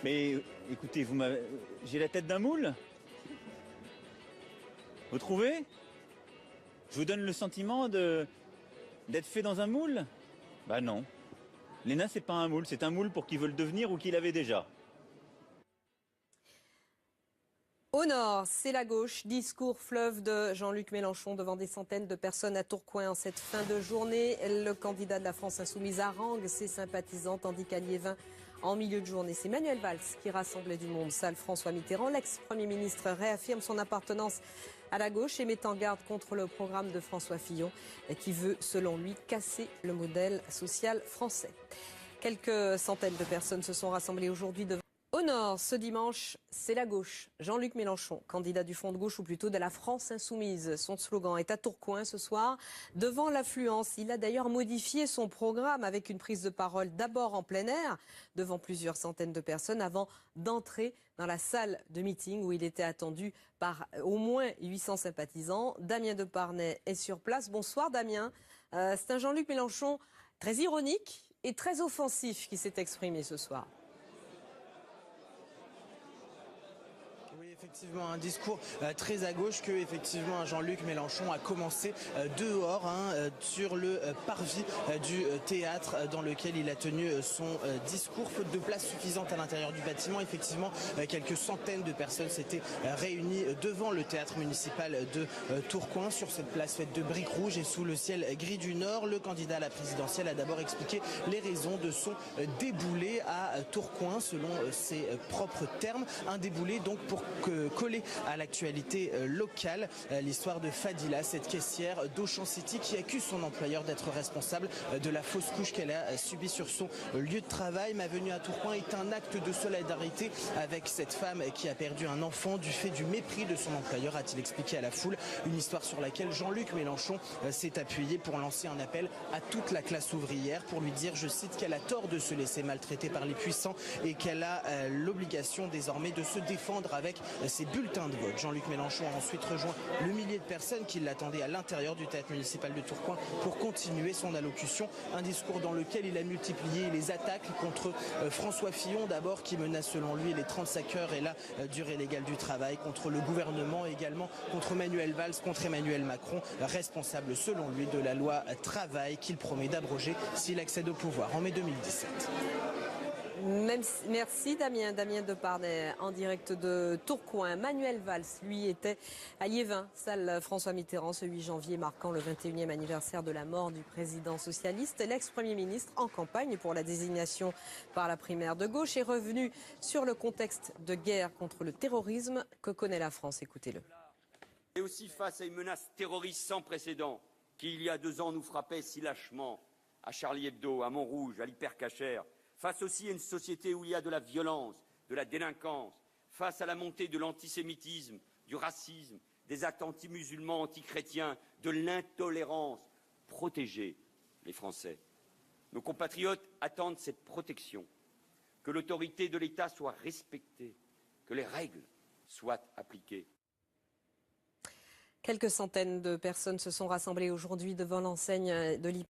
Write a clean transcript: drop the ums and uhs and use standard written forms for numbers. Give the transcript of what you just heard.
Mais écoutez, j'ai la tête d'un moule. Vous trouvez? Je vous donne le sentiment d'être fait dans un moule? Bah non. Léna, c'est pas un moule, c'est un moule pour qui veut le devenir ou qui l'avait déjà. Au nord, c'est la gauche. Discours fleuve de Jean-Luc Mélenchon devant des centaines de personnes à Tourcoing en cette fin de journée. Le candidat de la France insoumise harangue ses sympathisants, tandis qu'à Liévin, en milieu de journée, c'est Manuel Valls qui rassemblait du monde. Salle François Mitterrand, l'ex-premier ministre, réaffirme son appartenance à la gauche et met en garde contre le programme de François Fillon qui veut, selon lui, casser le modèle social français. Quelques centaines de personnes se sont rassemblées aujourd'hui devant. Au nord, ce dimanche, c'est la gauche. Jean-Luc Mélenchon, candidat du Front de gauche ou plutôt de la France insoumise. Son slogan est à Tourcoing ce soir, devant l'affluence. Il a d'ailleurs modifié son programme avec une prise de parole d'abord en plein air, devant plusieurs centaines de personnes, avant d'entrer dans la salle de meeting où il était attendu par au moins 800 sympathisants. Damien Deparnay est sur place. Bonsoir Damien. C'est un Jean-Luc Mélenchon très ironique et très offensif qui s'est exprimé ce soir. Effectivement, un discours très à gauche que effectivement Jean-Luc Mélenchon a commencé dehors sur le parvis du théâtre dans lequel il a tenu son discours. Faute de place suffisante à l'intérieur du bâtiment, effectivement quelques centaines de personnes s'étaient réunies devant le théâtre municipal de Tourcoing sur cette place faite de briques rouges et sous le ciel gris du Nord. Le candidat à la présidentielle a d'abord expliqué les raisons de son déboulé à Tourcoing selon ses propres termes. Un déboulé donc pour coller à l'actualité locale, l'histoire de Fadila, cette caissière d'Auchan City qui accuse son employeur d'être responsable de la fausse couche qu'elle a subie sur son lieu de travail. Ma venue à Tourcoing est un acte de solidarité avec cette femme qui a perdu un enfant du fait du mépris de son employeur, a-t-il expliqué à la foule. Une histoire sur laquelle Jean-Luc Mélenchon s'est appuyé pour lancer un appel à toute la classe ouvrière pour lui dire, je cite, qu'elle a tort de se laisser maltraiter par les puissants et qu'elle a l'obligation désormais de se défendre avec ses bulletins de vote. Jean-Luc Mélenchon a ensuite rejoint le millier de personnes qui l'attendaient à l'intérieur du théâtre municipal de Tourcoing pour continuer son allocution. Un discours dans lequel il a multiplié les attaques contre François Fillon d'abord, qui menace selon lui les 35 heures et la durée légale du travail, contre le gouvernement, également contre Manuel Valls, contre Emmanuel Macron, responsable selon lui de la loi travail qu'il promet d'abroger s'il accède au pouvoir en mai 2017. Merci Damien Deparnay en direct de Tourcoing. Manuel Valls, lui, était à Liévin, salle François Mitterrand, ce 8 janvier marquant le 21e anniversaire de la mort du président socialiste. L'ex-premier ministre en campagne pour la désignation par la primaire de gauche est revenu sur le contexte de guerre contre le terrorisme que connaît la France. Écoutez-le. Et aussi face à une menace terroriste sans précédent qui, il y a 2 ans, nous frappait si lâchement à Charlie Hebdo, à Montrouge, à l'Hypercacher. Face aussi à une société où il y a de la violence, de la délinquance, face à la montée de l'antisémitisme, du racisme, des actes anti-musulmans, anti-chrétiens, de l'intolérance. Protéger les Français. Nos compatriotes attendent cette protection, que l'autorité de l'État soit respectée, que les règles soient appliquées. Quelques centaines de personnes se sont rassemblées aujourd'hui devant l'enseigne de l'Hypercacher.